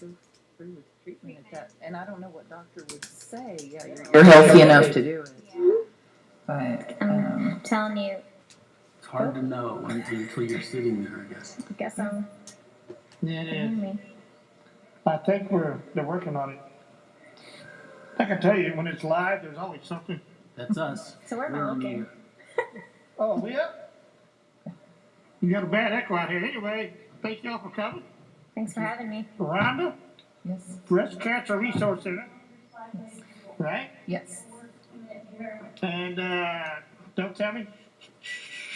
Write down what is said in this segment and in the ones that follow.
go through with treatment at that. And I don't know what doctor would say. Yeah, you're healthy enough to do it. But I'm telling you. It's hard to know until you're sitting there, I guess. I guess I'm. Yeah, it is. I think they're working on it. I can tell you, when it's live, there's always something. That's us. So where am I looking? Oh, yeah. You got a bad echo out here. Anyway, thank y'all for coming. Thanks for having me. Rhonda, yes, Breast Cancer Resource Center, right? yes. And don't tell me,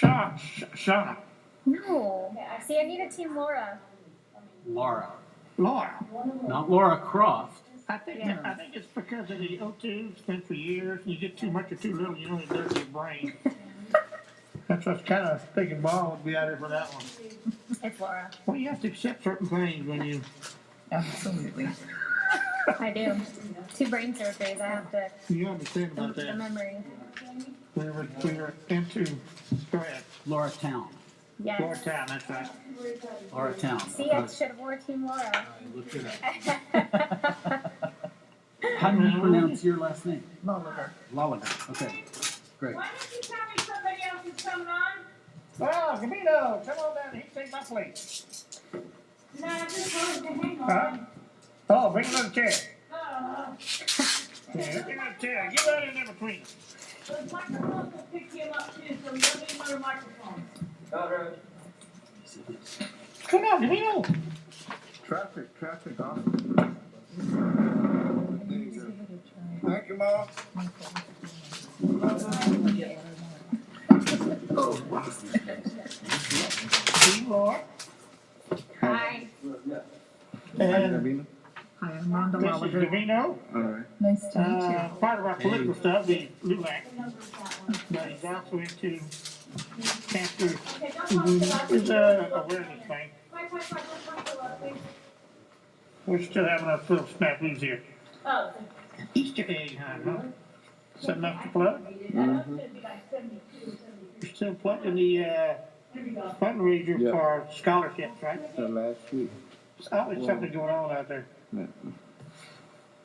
Shauna. No. See, I need a Team Laura. Laura. Not Laura Croft. I think it's because of the O2. It's been for years. You get too much or too little, you know, it does to your brain. That's what's kind of thinking Bob would be out here for that one. It's Laura. Well, you have to accept certain things when you. Absolutely. I do. 2 brain surgeries. I have to. You understand about The that. memory. We were into stress. Laura Towne. Yes. Laura Town, that's right. Laura Towne. See, I should have wore Team Laura. Look it up. How do you pronounce your last name? Loeliger. Loeliger. Okay. Great. Why don't you tell me somebody else is coming on? Well, Camino, come on down. He can take my place. No, I just wanted to hang on. Huh? Oh, bring another chair. Oh, Yeah, bring another chair. Get right in there between us. those microphones will pick him up too, so we don't need another microphone. Come on, Camino. Traffic off. Thank you, Mom. Team Laura. Hi. And Hi, I'm Rhonda this is Loeliger. Davino. All right. Nice to meet you. Part of our political stuff, the LULAC. But he's also into cancer. It's a awareness thing. We're still having our little snafus here. Oh, Easter egg hunt, huh? Something else to plug? Mm-hmm. You're still plugging the fundraiser Yeah. for scholarships, right? The last week. There's always something going on out there. Yeah.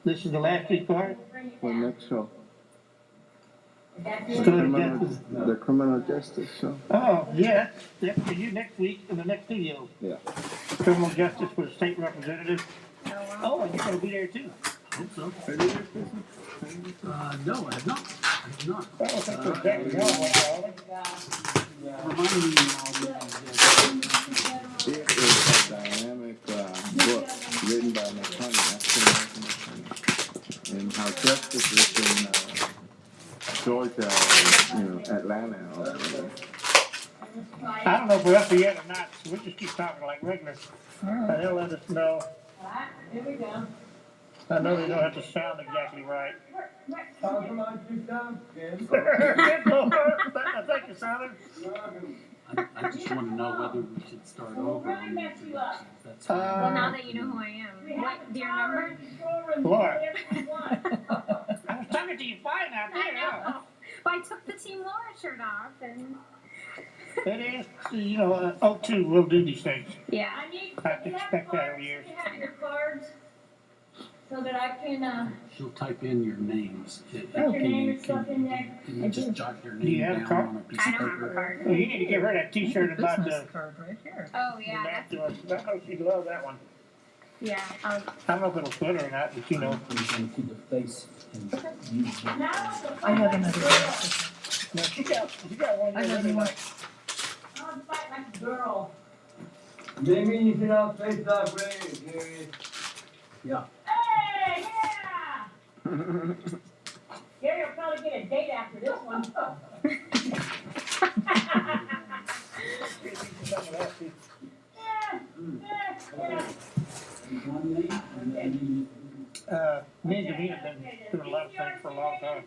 This is the last week for it? For next show. The criminal justice show. Oh, yeah, that's for you next week in the next video. Yeah. Criminal justice for the state representative. Oh, wow. Oh, and you're gonna be there too. I hope so. Are you there, Kristen? No, I have not. I have not. Oh, that's exactly how it went, Ollie. Remind me It is a dynamic book written by an attorney, African-American attorney, and how justice is in Georgia, Atlanta. I don't know if we're up yet or not, so we'll just keep talking like regular. And they'll let us know. here we go. I know they don't have to sound exactly right. I think it sounded. I just want to know whether we should start over on the introductions. That's Well, now that you know who I am. What, do you remember? Laura. I was talking to you fine out I there. know. But I took the Team Laura shirt off and. It is, O2 will do these things. Yeah. I need, I have to expect that over years. you have your cards so that I can, She'll type in your names. put your name and stuff in there. Can you just jot your Do you name have a down card? on a piece I of don't have a paper? card. Well, you need to give her that T-shirt about the. Business card right here. Oh, yeah. That's, I know she'd love that one. yeah. I don't know if it'll fit her or not, but you know. To the face. I have another one. No, she got one. I have one. I want to fight like a girl. Maybe you should all face off ready, Jerry. Yeah. Hey, yeah! Gary will probably get a date after this one. One name and then Me and Davina have been doing a lot of things for a long time.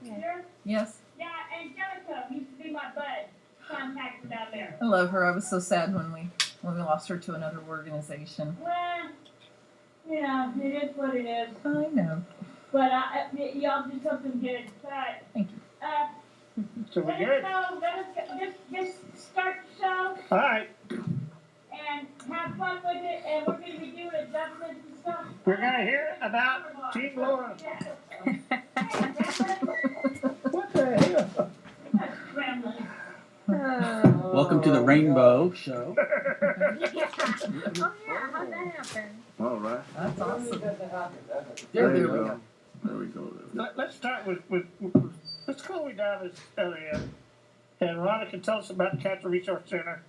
Yes, Yeah, Angelica used to be my bud. Contact her down there. I love her. I was so sad when we lost her to another organization. Well, yeah, it is what it is. I know. But y'all do something good. But Thank you. So we're let us good? know. Just start the show All right. and have fun with it. And we're going to be doing adjustments and stuff. We're going out, Team Laura. What the hell? Welcome to the Rainbow Show. Oh yeah, how'd that happen? All right. That's awesome. There you we go. There we go. Let's start with let's go way down this area. And Rhonda can tell us about Cancer Resource Center.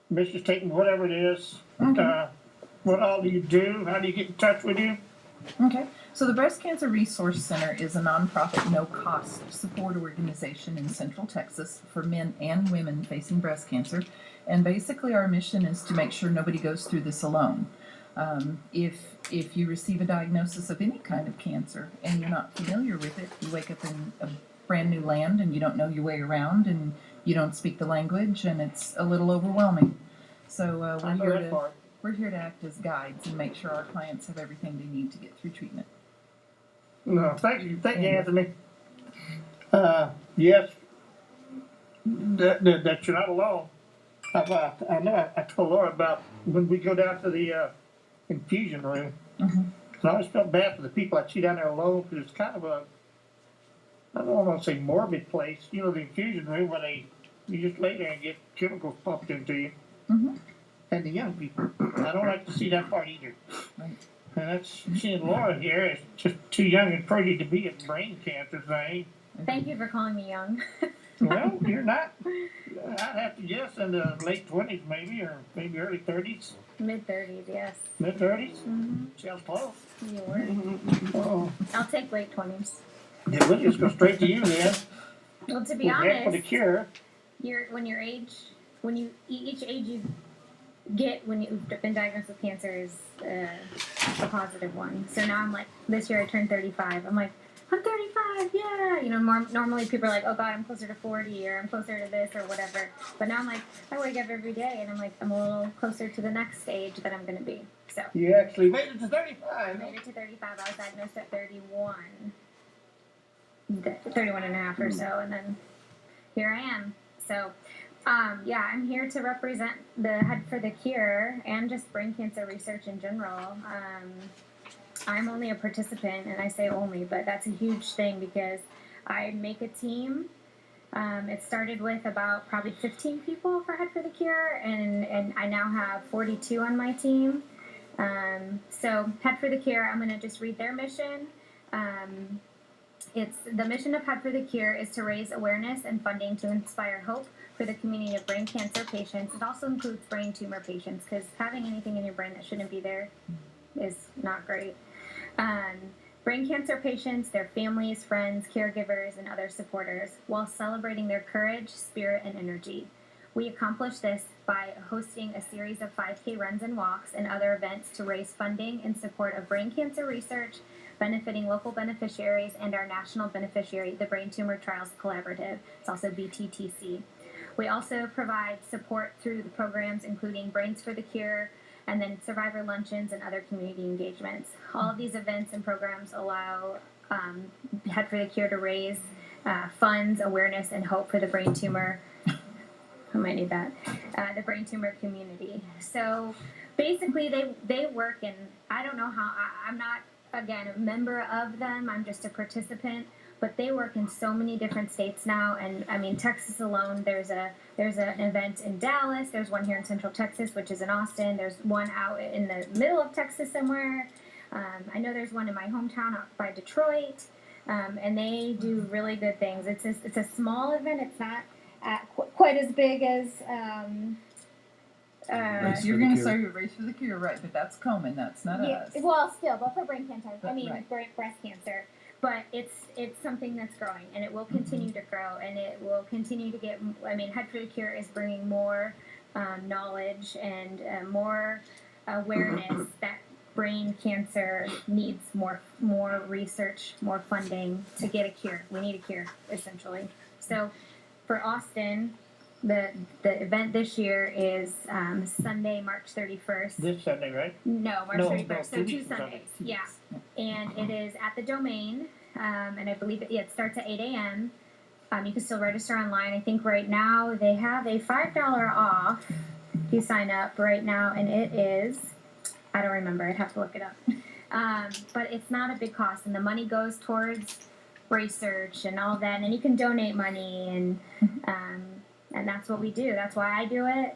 Mission statement, whatever it is. What all do you do? How do you get in touch with you? Okay, so the Breast Cancer Resource Center is a nonprofit, no-cost support organization in Central Texas for men and women facing breast cancer. And basically our mission is to make sure nobody goes through this alone. If you receive a diagnosis of any kind of cancer and you're not familiar with it, you wake up in a brand new land and you don't know your way around and you don't speak the language and it's a little overwhelming. So we're here to act as guides and make sure our clients have everything they need to get through treatment. No, thank you, Anthony. Yes, that you're not alone. I know I told Laura about when we go down to the infusion room. I always felt bad for the people I see down there alone because it's kind of a, I don't want to say morbid place. You know, the infusion room where you just lay there and get chemicals pumped into you. And the young people. I don't like to see that part either. Right. And that's, seeing Laura here is just too young and pretty to be a brain cancer thing. Thank you for calling me young. Well, you're not. I'd have to guess in the late 20s maybe, or maybe early 30s. Mid-30s, yes. Mid-30s? Sounds close. You were. Oh. I'll take late 20s. Yeah, we'll just go straight to you then. Well, to be We'll head for the honest, cure. each age you get when you've been diagnosed with cancer is a positive one. So now I'm like, this year I turned 35. I'm like, I'm 35, yeah. You know, normally people are like, oh God, I'm closer to 40 or I'm closer to this or whatever. But now I'm like, I wake up every day and I'm like, I'm a little closer to the next stage that I'm going to be. So You actually made it to I 35. made it to 35. I was diagnosed at 31 and a half or so. And then here I am. So yeah, I'm here to represent the Head for the Cure and just brain cancer research in general. I'm only a participant, and I say only, but that's a huge thing because I make a team. It started with about probably 15 people for Head for the Cure, and I now have 42 on my team. So Head for the Cure, I'm going to just read their mission. It's the mission of Head for the Cure is to raise awareness and funding to inspire hope for the community of brain cancer patients. It also includes brain tumor patients because having anything in your brain that shouldn't be there is not great. Brain cancer patients, their families, friends, caregivers, and other supporters while celebrating their courage, spirit, and energy. We accomplish this by hosting a series of 5K runs and walks and other events to raise funding in support of brain cancer research, benefiting local beneficiaries and our national beneficiary, the Brain Tumor Trials Collaborative. It's also BTTC. We also provide support through the programs including Brains for the Cure, and then survivor luncheons and other community engagements. All of these events and programs allow Head for the Cure to raise funds, awareness, and hope for the brain tumor. I might need that. The brain tumor community. So basically, they work in, I don't know how, I'm not, again, a member of them, I'm just a participant, but they work in so many different states now. And I mean, Texas alone, there's an event in Dallas, there's one here in Central Texas, which is in Austin, there's one out in the middle of Texas somewhere. I know there's one in my hometown out by Detroit, and they do really good things. It's a small event, it's not quite as big as You're going to say Race for the Cure, right? But that's Komen, that's not us. Well, still, but for brain cancer, Right. breast cancer. But it's something that's growing, and it will continue to grow, and it will continue to get. I mean, Head for the Cure is bringing more knowledge and more awareness that brain cancer needs more research, more funding to get a cure. We need a cure, essentially. So, for Austin, the event this year is Sunday, March 31st. This Sunday, right? No, March 31st. So 2 weeks from Sundays. Sunday. Yeah. And it is at the Domain, and I believe it starts at 8 a.m. You can still register online. I think right now they have a $5 off if you sign up right now, and it is, I don't remember, I'd have to look it up. But it's not a big cost, and the money goes towards research and all that, and you can donate money, and that's what we do. That's why I do it.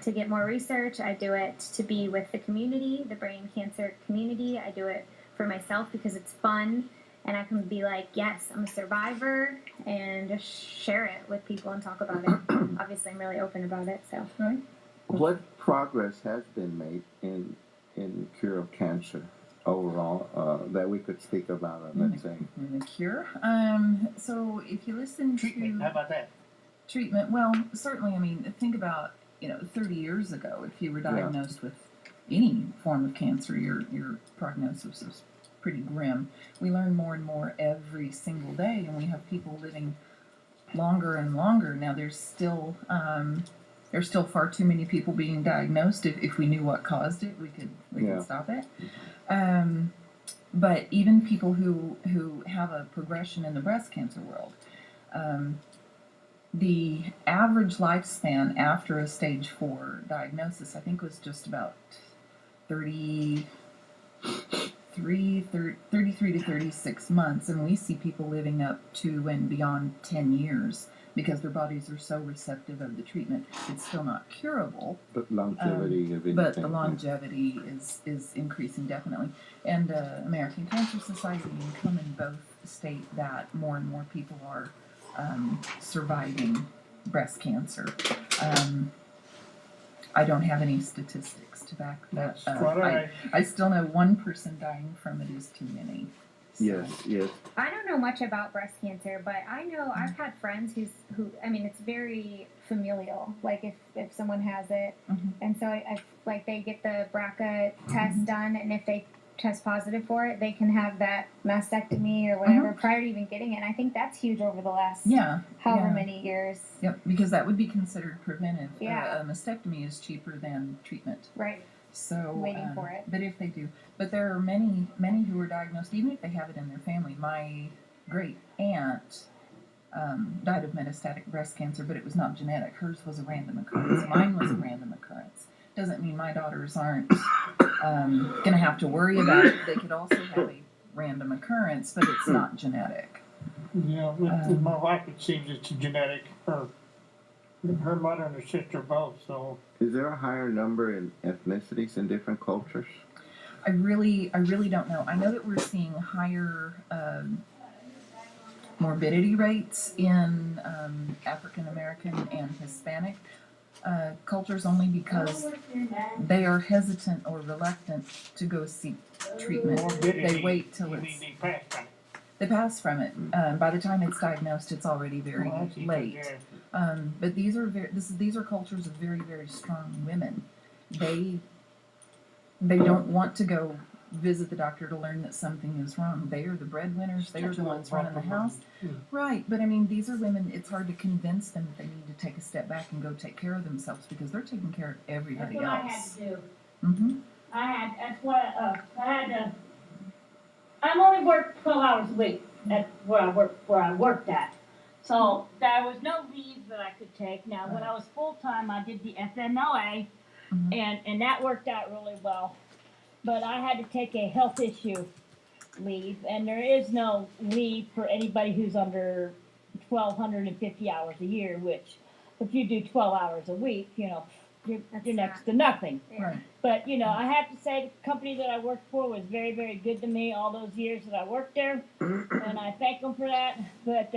To get more research, I do it to be with the community, the brain cancer community. I do it for myself because it's fun, and I can be like, yes, I'm a survivor, and just share it with people and talk about it. Obviously, I'm really open about it, so. Right. What progress has been made in cure of cancer overall that we could speak about, let's say? In the cure. So if you listen Treatment, to how about that? treatment, well, certainly, I mean, think about, 30 years ago, if you were diagnosed with any form of cancer, your prognosis was pretty grim. We learn more and more every single day, and we have people living longer and longer. Now, there's still far too many people being diagnosed. If we knew what caused it, we could stop it. But even people who have a progression in the breast cancer world, the average lifespan after a stage 4 diagnosis, I think, was just about 33 to 36 months, and we see people living up to and beyond 10 years because their bodies are so receptive of the treatment. It's still not curable, But longevity of anything. but the longevity is increasing definitely. And American Cancer Society and Come and both state that more and more people are surviving breast cancer. I don't have any statistics to back that That's up. what I still know one person dying from it is too many. So. Yes. I don't know much about breast cancer, but I know I've had friends who I mean, it's very familial. Like if someone has it, and so I like they get the BRCA test done, and if they test positive for it, they can have that mastectomy or whatever prior to even getting it. And I think that's huge over the last however many years. Yep, because that would be considered preventive. Yeah. A mastectomy is cheaper than treatment. Right. So waiting for it. But if they do, but there are many who are diagnosed, even if they have it in their family. My great aunt died of metastatic breast cancer, but it was not genetic. Hers was a random occurrence. Mine was a random occurrence. Doesn't mean my daughters aren't going to have to worry about it. They could also have a random occurrence, but it's not genetic. Yeah, with my wife, it seems it's genetic. Her mother and her sister both, so. Is there a higher number in ethnicities in different cultures? I really don't know. I know that we're seeing higher morbidity rates in African American and Hispanic cultures only because they are hesitant or reluctant to go seek treatment. They wait till they pass from it. By the time it's diagnosed, it's already very late. But these are cultures of very, very strong women. They don't want to go visit the doctor to learn that something is wrong. They are the breadwinners. They are the ones running the house. Right, but I mean, these are women, it's hard to convince them that they need to take a step back and go take care of themselves because they're taking care of everybody else. That's what I had to do. I only worked 12 hours a week at where I worked at. So there was no leave that I could take. Now, when I was full-time, I did the FMLA, and that worked out really well. But I had to take a health issue leave, and there is no leave for anybody who's under 1,250 hours a year, which if you do 12 hours a week, you're next to nothing. Right. But, I have to say the company that I worked for was very, very good to me all those years that I worked there, and I thank them for that. But,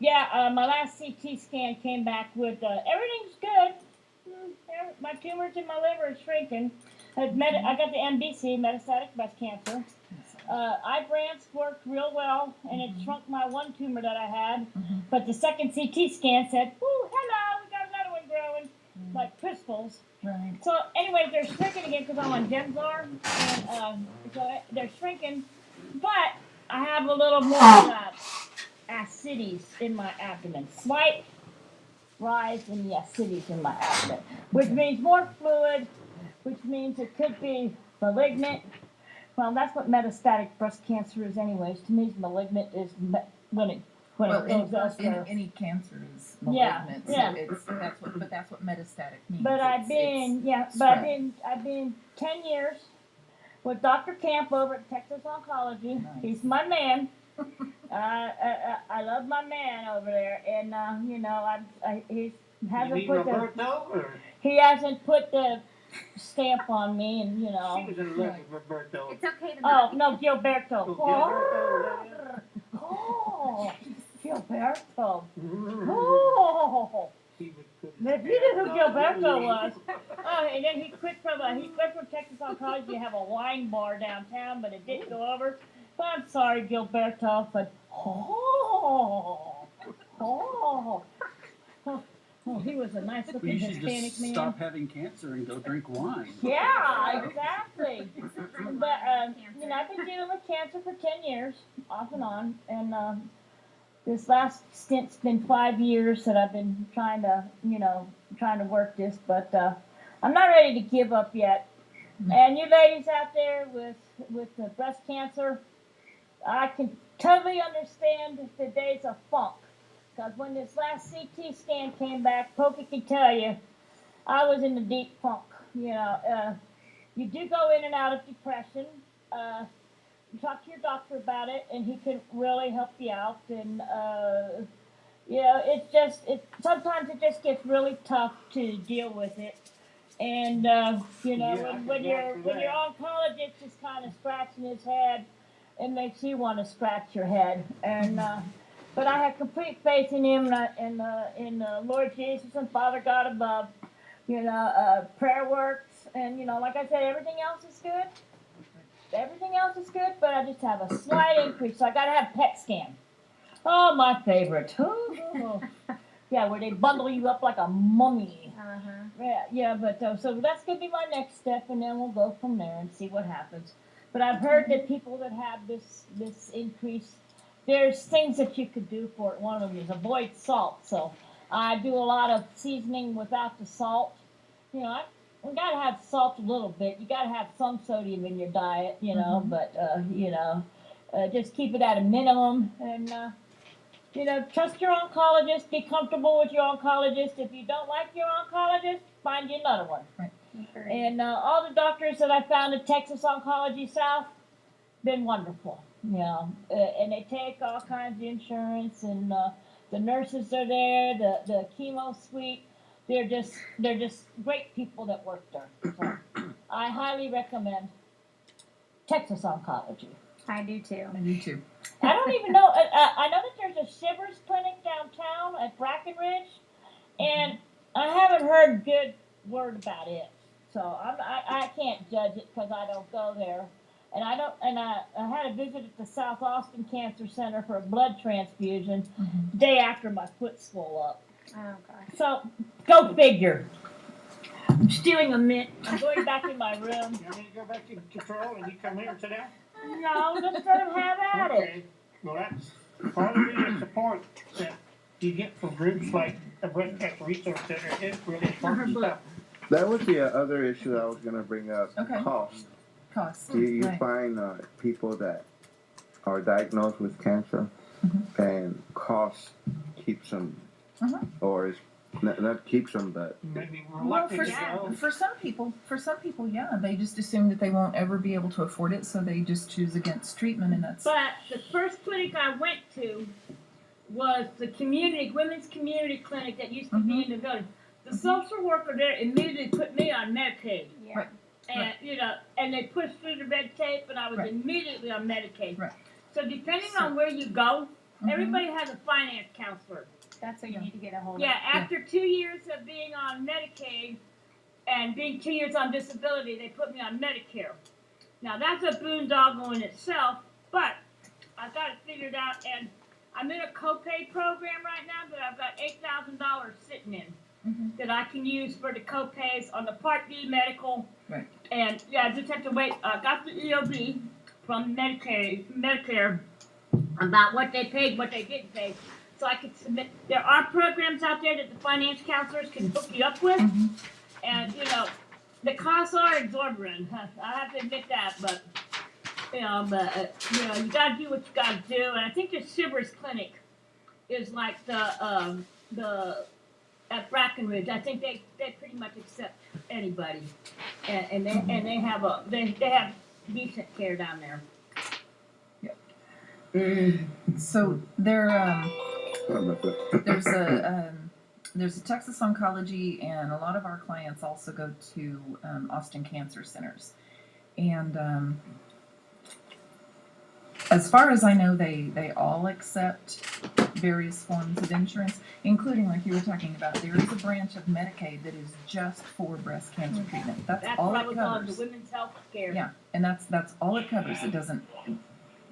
my last CT scan came back with everything's good. My tumors in my liver are shrinking. I got the MBC, metastatic breast cancer. Ibrance worked real well, and it shrunk my one tumor that I had. But the second CT scan said, "Ooh, hello, we got another one growing," like crystals. Right. So, anyways, they're shrinking again because I'm on Gemzar, and so they're shrinking. But I have a little more ascites in my abdomen. Slight rise in the ascites in my abdomen, which means more fluid, which means it could be malignant. Well, that's what metastatic breast cancer is anyways. To me, malignant is when it goes elsewhere. Any cancer is malignant. So that's what metastatic means. But I've been 10 years with Dr. Camp over at Texas Oncology. Nice. He's my man. I love my man over there, and you know, he You hasn't mean put the Roberto, or he hasn't put the stamp on me, and you know. she was in love with Roberto? It's okay to Oh not no, Gilberto. Gilberto, Oh, Gilberto. Mm. Oh. He was good. If you knew who Gilberto was. Oh, and then he quit from Texas Oncology to have a wine bar downtown, but it didn't go over. But I'm sorry, Gilberto, but he was a nice Well, looking you should Hispanic just man. stop having cancer and go drink wine. Yeah, exactly. But you know, I've been dealing with cancer for 10 years, off and on, and this last stint's been 5 years that I've been trying to work this, but I'm not ready to give up yet. And you ladies out there with the breast cancer, I can totally understand the days of funk. Because when this last CT scan came back, Pokey can tell you, I was in the deep funk. You know, you do go in and out of depression. You talk to your doctor about it, and he can really help you out. And you know, sometimes it just gets really tough to deal with it. And you know, Yeah, when your oncologist is kind of scratching his head, it makes you want to scratch your head. And but I have complete faith in him, and in the Lord Jesus and Father God above. You know, prayer works, and you know, like I said, everything else is good. Everything else is good, but I just have a slight increase, so I gotta have PET scan. Oh, my favorite. Yeah, where they bundle you up like a mummy. Yeah, but so that's gonna be my next step, and then we'll go from there and see what happens. But I've heard that people that have this increase, there's things that you could do for it. One of them is avoid salt. So I do a lot of seasoning without the salt. You know, we gotta have salt a little bit. You gotta have some sodium in your diet, you know. But you know, just keep it at a minimum, and you know, trust your oncologist. Be comfortable with your oncologist. If you don't like your oncologist, find you another one. Right. And all the doctors that I found at Texas Oncology South, been wonderful. You know, and they take all kinds of insurance, and the nurses are there, the chemo suite. They're just great people that work there. So I highly recommend Texas Oncology. I do too. I do too. I don't even know. I know that there's a Shivers clinic downtown at Brackenridge, and I haven't heard good word about it. So I can't judge it because I don't go there. And I don't. And I had a visit at the South Austin Cancer Center for a blood transfusion the day after my foot swelled up. Oh gosh. So go figure. I'm stealing a mint. I'm going back in my room. You want me to go back to control and you come here today? No, let's let him have at it. Okay. Well, that's part of the support that you get from groups like the Breast Cancer Resource Center. It's really important stuff. That was the other issue I was going to bring up. Okay. Cost. Cost. You Right. find people that are diagnosed with cancer, and cost keeps them, or is not keeps them, but Maybe Well, reluctant for, to go. for some people, yeah, they just assume that they won't ever be able to afford it, so they just choose against treatment, and that's But the first clinic I went to was the women's community clinic that used to be in the village. The social worker there immediately put me on Medicaid. Yeah. Right. And, you know, and they pushed through the red tape, and I was Right. immediately on Medicaid. Right. So depending on where you go, everybody has a finance counselor. That's what you need to get a hold Yeah, after 2 years of being on Medicaid and being 2 years on disability, they put me on Medicare. Now that's a boondoggle in itself, but I've got it figured out, and I'm in a copay program right now that I've got $8,000 sitting in that I can use for the copays on the Part B medical. Right. And yeah, I just have to wait. I got the EOB from Medicare about what they paid, what they didn't pay. So I could submit. There are programs out there that the finance counselors can hook you up with, and you know, the costs are exorbitant. I have to admit that, but you know, you got to do what you got to do. And I think the Shivers Clinic is like the at Brackenridge. I think they pretty much accept anybody, and they have decent care down there. So there, Sorry about that. there's a Texas Oncology, and a lot of our clients also go to Austin Cancer Centers. And as far as I know, they all accept various forms of insurance, including, like you were talking about, there is a branch of Medicaid that is just for breast cancer treatment. That's all what I it was on, the covers. women's health care. Yeah, and that's all it covers. It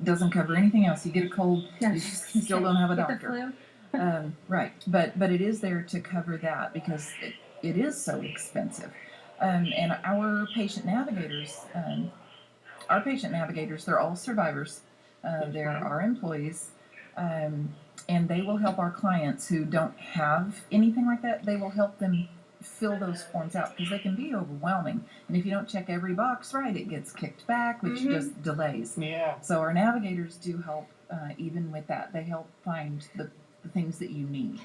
doesn't cover anything else. You get a cold, you still don't have a Get the doctor. flu. Right, but it is there to cover that because it is so expensive. And our patient navigators, they're all survivors. They're our employees, and they will help our clients who don't have anything like that. They will help them fill those forms out because they can be overwhelming. And if you don't check every box right, it gets kicked back, which just delays. Yeah. So our navigators do help even with that. They help find the things that you need.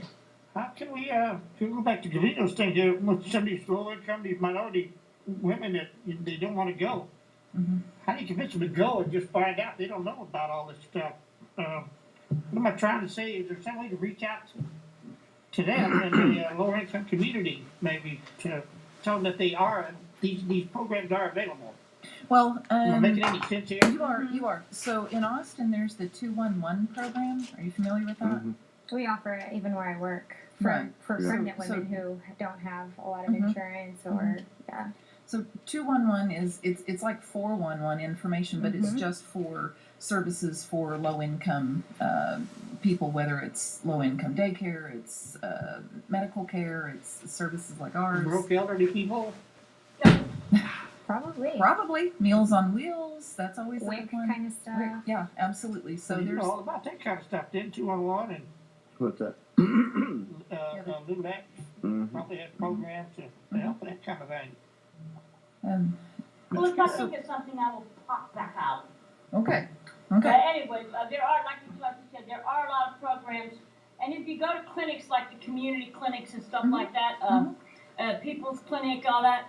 How can we go back to Gavino's thing here with some of these low income, these minority women that they don't want to go? Mm-hmm. How do you convince them to go and just find out they don't know about all this stuff? What am I trying to say? Is there some way to reach out to them in the lower income community, maybe to tell them that these programs are available? Well, Am I making any sense here? you are. So in Austin, there's the 211 program. Are you familiar with that? Mhm. We offer it even where I work Right. for Yeah. pregnant So- women who don't have a lot of Mhm. insurance or yeah. So 211 it's like 411 information, but it's Mhm. just for services for low income people, whether it's low income daycare, it's medical care, it's services like ours. Broke elderly people? Probably. Probably Meals on Wheels. That's always a WIC good one. kind of stuff. Yeah, absolutely. So You there's know all about that kind of stuff, didn't 211 and What's that? Lulac Mhm. probably has programs to help with that kind of thing. Well, if I think of something, I will pop back out. okay. Anyways, there are, like you said, there are a lot of programs. And if you go to clinics like the community clinics and stuff Mhm. like that, People's Clinic, all that,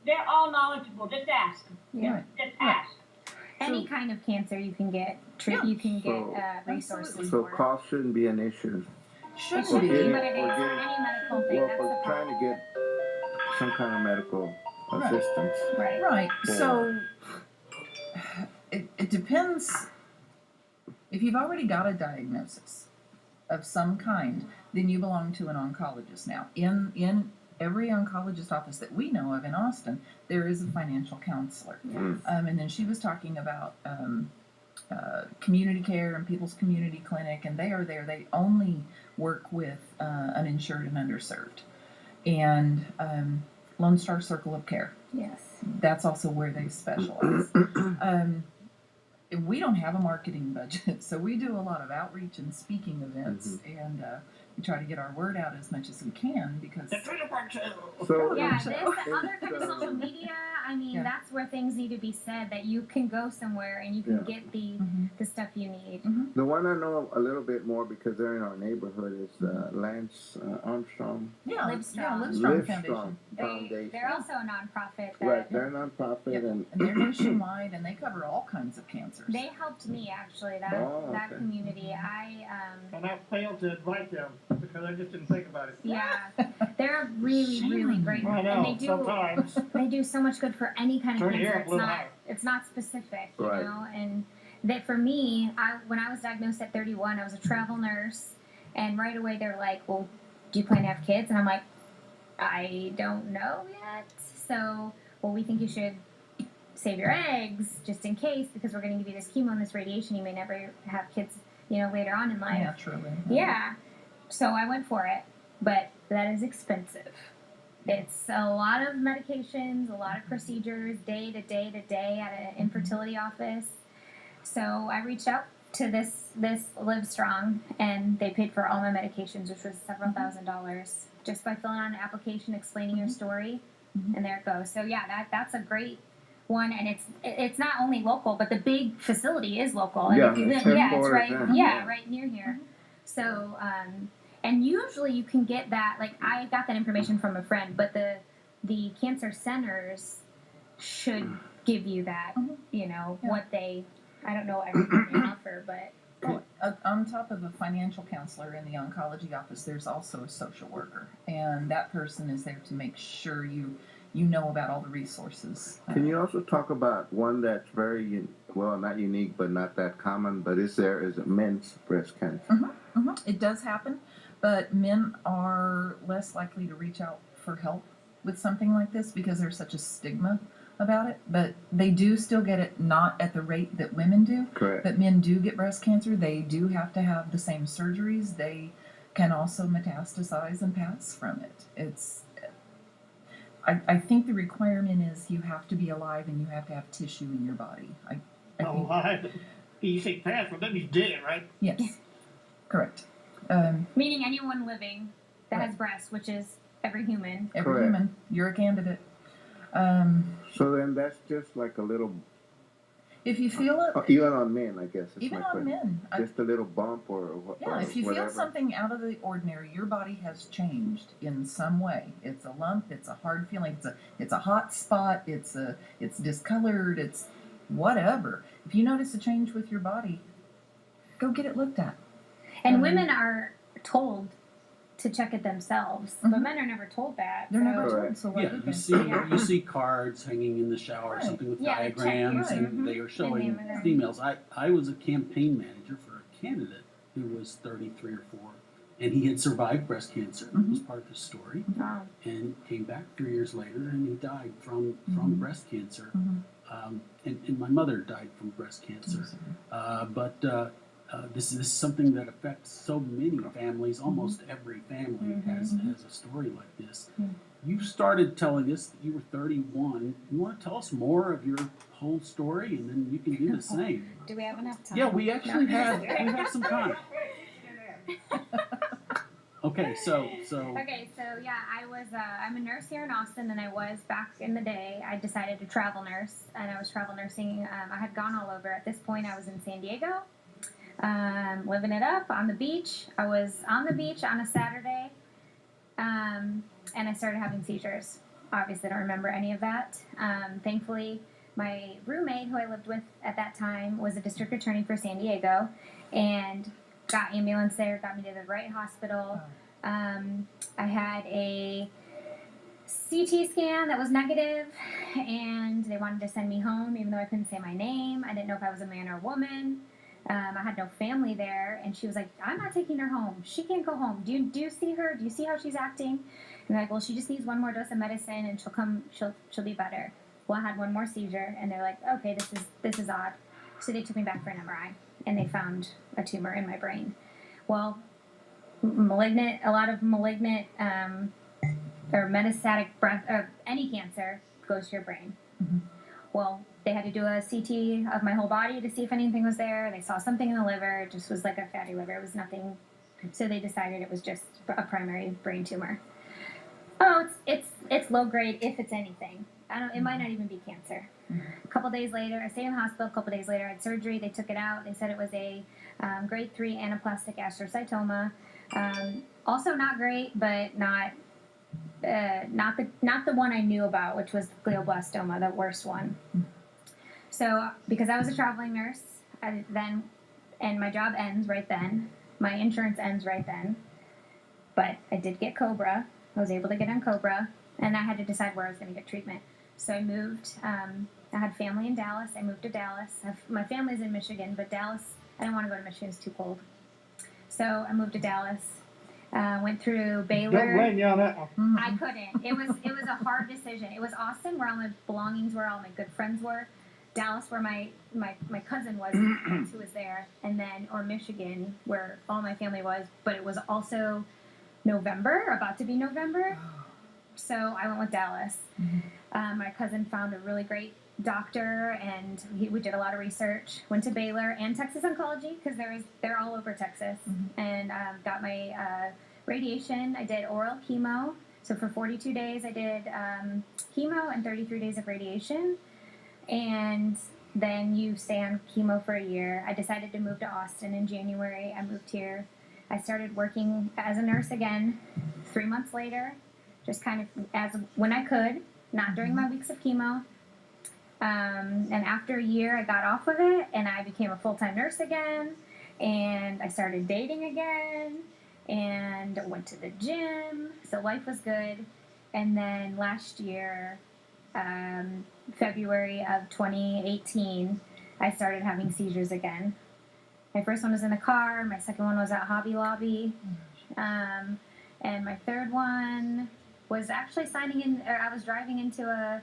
they're all knowledgeable. Just ask. Yeah. Right. Just Right. ask. Any kind of cancer you can get Yeah. you can get So- resources Absolutely. So for. cost shouldn't be an issue. It Shouldn't should be. be, getting- but it is we're getting- any medical thing. Well, That's for the trying problem. to get some kind of medical Right. assistance. Right. Right. For- So it depends. If you've already got a diagnosis of some kind, then you belong to an oncologist now. In every oncologist office that we know of in Austin, there is a financial counselor. Mm. And then she was talking about community care and People's Community Clinic, and they are there. They only work with uninsured and underserved. And Lone Star Circle of Care. Yes. That's also where they specialize. We don't have a marketing budget, so we do a lot of outreach and speaking events, and we try to get our word out as much as we can because. The trailer park sale. So Yeah, it's- this other kind of it's, social media. I mean, Yeah. that's where things need to be said. That you can go somewhere and you can Yeah. get the Mhm. the stuff you need. The one I know a little bit more because they're in our neighborhood is Lance Armstrong. Yeah, Livestrong. Livestrong Livestrong Foundation. Foundation. They're also a nonprofit. That Right, they're a nonprofit Yep. and And they're nationwide, and they cover all kinds of cancers. They helped me actually. That Oh, that okay. community. And I failed to invite them because I just didn't think about it. Yeah, they're really Shame really on great, you. I and they know, do sometimes. they do so much good for any kind of Turn your cancer. hair It's blue not eye. it's not specific, you Right. know. And that for me, when I was diagnosed at 31, I was a travel nurse, and right away they're like, "Well, do you plan to have kids?" And I'm like, "I don't know yet." So, well, we think you should save your eggs just in case because we're going to give you this chemo and this radiation. You may never have kids, you know, later on in life. Naturally. Yeah. So I went for it, but that is expensive. It's a lot of medications, a lot of procedures, day to day to day at an infertility office. So I reached out to this Livestrong, and they paid for all my medications, which was several $1,000s, just by filling out an application, explaining your story, and there it goes. So yeah, that's a great one, and it's not only local, but the big facility is local. And Yeah, if you it's live, it's headquartered right, there. yeah, right near here. So, and usually you can get that. Like I got that information from a friend, but the cancer centers should give you that, you know, Yeah. what they, I don't know everything they offer, but Well, on top of a financial counselor in the oncology office, there's also a social worker, and that person is there to make sure you know about all the resources. Can you also talk about one that's very, well, not unique, but not that common, but is it men's breast cancer? It does happen, but men are less likely to reach out for help with something like this because there's such a stigma about it. But they do still get it, not at the rate that women do. Correct. But men do get breast cancer. They do have to have the same surgeries. They can also metastasize and pass from it. I think the requirement is you have to be alive and you have to have tissue in your body. I think, Alive. You say pass, well, then he's dead, right? yes, correct. meaning anyone living that has breasts, which is every human. Every Correct. human, you're a candidate. So then that's just like a little, If you feel it, even on men, I guess. Is even my on question. men, Just a little bump or what? yeah, if you whatever. feel something out of the ordinary, your body has changed in some way. It's a lump, it's a hard feeling, it's a hot spot, it's discolored, it's whatever. If you notice a change with your body, go get it looked at. And women are told to check it themselves, but men are never told that. They're so. never Correct. told, so why Yeah, would you they? see cards hanging in the shower, Right. something with Yeah, they check diagrams, you. and they are showing name of them. females. I was a campaign manager for a candidate who was 33 or 4, and he had survived breast cancer. It was part of his story, Wow. and came back 3 years later, and he died from breast cancer. And my mother died from breast cancer. But this is something that affects so many families. Almost every family has a story like this. You started telling us that you were 31. You want to tell us more of your whole story, and then you can do the same. Do we have enough time? Yeah, we actually have some time. Okay, so Okay, so yeah, I'm a nurse here in Austin, and I was back in the day. I decided to travel nurse, and I was travel nursing. I had gone all over. At this point, I was in San Diego, living it up on the beach. I was on the beach on a Saturday, and I started having seizures. Obviously, I don't remember any of that. Thankfully, my roommate, who I lived with at that time, was a district attorney for San Diego, and got ambulance there, got me to the right hospital. I had a CT scan that was negative, and they wanted to send me home, even though I couldn't say my name. I didn't know if I was a man or a woman. I had no family there, and she was like, "I'm not taking her home. She can't go home. Do you see her? Do you see how she's acting?" And they're like, "Well, she just needs one more dose of medicine, and she'll be better." Well, I had one more seizure, and they're like, "Okay, this is odd." So they took me back for an MRI, and they found a tumor in my brain. Well, a lot of malignant or metastatic any cancer goes to your brain. Well, they had to do a CT of my whole body to see if anything was there. They saw something in the liver. It just was like a fatty liver. It was nothing. So they decided it was just a primary brain tumor. Oh, it's low grade if it's anything. It might not even be cancer. A couple days later, I stayed in the hospital. A couple days later, I had surgery. They took it out. They said it was a grade 3 anaplastic astrocytoma. Also not great, but not the one I knew about, which was glioblastoma, the worst one. So because I was a traveling nurse, and my job ends right then, my insurance ends right then. But I did get COBRA. I was able to get on COBRA, and I had to decide where I was going to get treatment. So I moved. I had family in Dallas. I moved to Dallas. My family's in Michigan, but Dallas, I didn't want to go to Michigan. It's too cold. So I moved to Dallas. Went through Baylor. Don't blame you on that one. I couldn't. It was a hard decision. It was Austin, where all my belongings were, all my good friends were. Dallas, where my cousin was, who was there, and then or Michigan, where all my family was. But it was also November, about to be November. So I went with Dallas. My cousin found a really great doctor, and we did a lot of research. Went to Baylor and Texas Oncology because they're all over Texas, and got my radiation. I did oral chemo. So for 42 days, I did chemo and 33 days of radiation, and then you stay on chemo for a year. I decided to move to Austin in January. I moved here. I started working as a nurse again 3 months later, just kind of when I could, not during my weeks of chemo. And after a year, I got off of it and I became a full-time nurse again. And I started dating again and went to the gym. So life was good. And then last year, February of 2018, I started having seizures again. My first one was in the car. My second one was at Hobby Lobby. And my third one was actually I was driving into a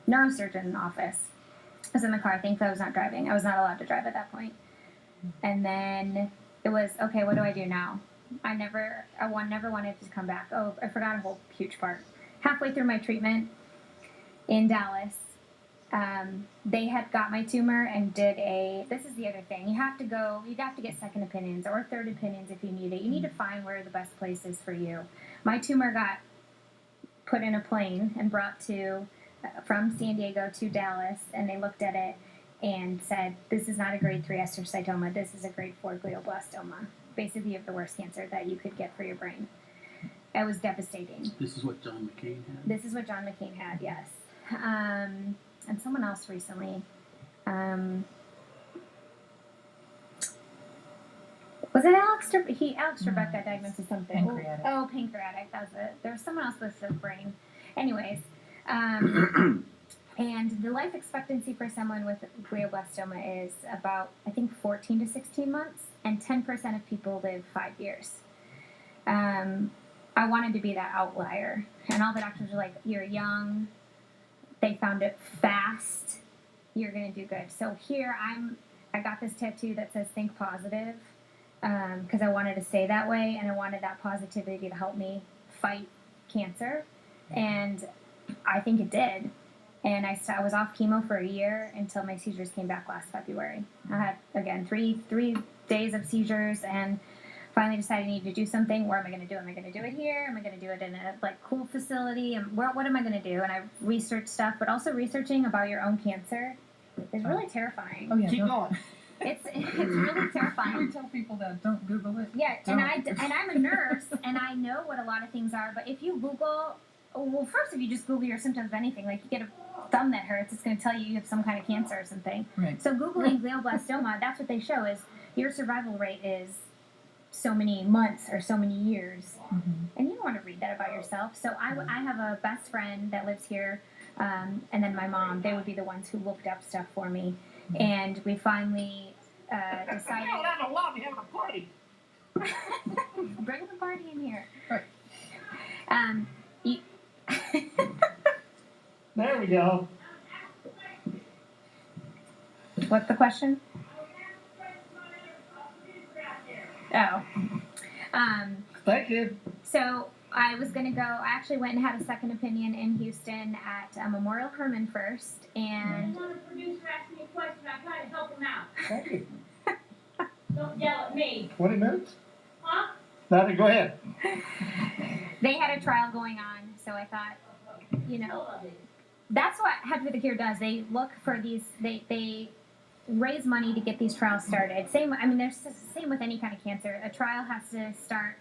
neurosurgeon office. I was in the car. Thankfully, I was not driving. I was not allowed to drive at that point. And then it was, okay, what do I do now? I never wanted to come back. Oh, I forgot a whole huge part. Halfway through my treatment in Dallas, they had got my tumor and this is the other thing. You have to get second opinions or third opinions if you need it. You need to find where the best place is for you. My tumor got put in a plane and brought from San Diego to Dallas, and they looked at it and said, this is not a grade 3 astrocytoma, this is a grade 4 glioblastoma. Basically, you have the worst cancer that you could get for your brain. It was devastating. This is what John McCain had? This is what John McCain had, yes. And someone else recently. Was it Alex Trebek? Alex Trebek got diagnosed with something. Pancreatic. Oh, pancreatic. That was it. There was someone else with the brain. Anyways, and the life expectancy for someone with glioblastoma is about, I think, 14 to 16 months, and 10% of people live 5 years. I wanted to be that outlier, and all the doctors were like, you're young, they found it fast, you're going to do good. So here I got this tattoo that says think positive, because I wanted to stay that way, and I wanted that positivity to help me fight cancer, and I think it did. And I was off chemo for a year until my seizures came back last February. I had, again, three days of seizures, and finally decided I needed to do something. Where am I going to do it? Am I going to do it here? Am I going to do it in a cool facility? And what am I going to do? And I researched stuff, but also researching about your own cancer is really terrifying. Oh yeah, Keep going. It's really terrifying. We tell people that don't Google it. Yeah, and I'm a nurse, and I know what a lot of things are. But if you Google, well, first if you just Google your symptoms of anything, like you get a thumb that hurts, it's going to tell you have some kind of cancer or something. Right. So Googling glioblastoma, that's what they show is your survival rate is so many months or so many years, and you don't want to read that about yourself. So I have a best friend that lives here, and then my mom. They would be the ones who looked up stuff for me, and we finally decided. Hell, I'm a lobby having a party. Bring the party in here. Right. There we go. What's the question? Oh. Thank you. So I was going to go, I actually went and had a second opinion in Houston at Memorial Hermann first, and... When a producer asks me a question, I try to help him out. Thank you. Don't yell at me. 20 minutes? Huh? Now, go ahead. They had a trial going on, so I thought, that's what Head for the Cure does. They look for these, they raise money to get these trials started. There's the same with any kind of cancer. A trial has to start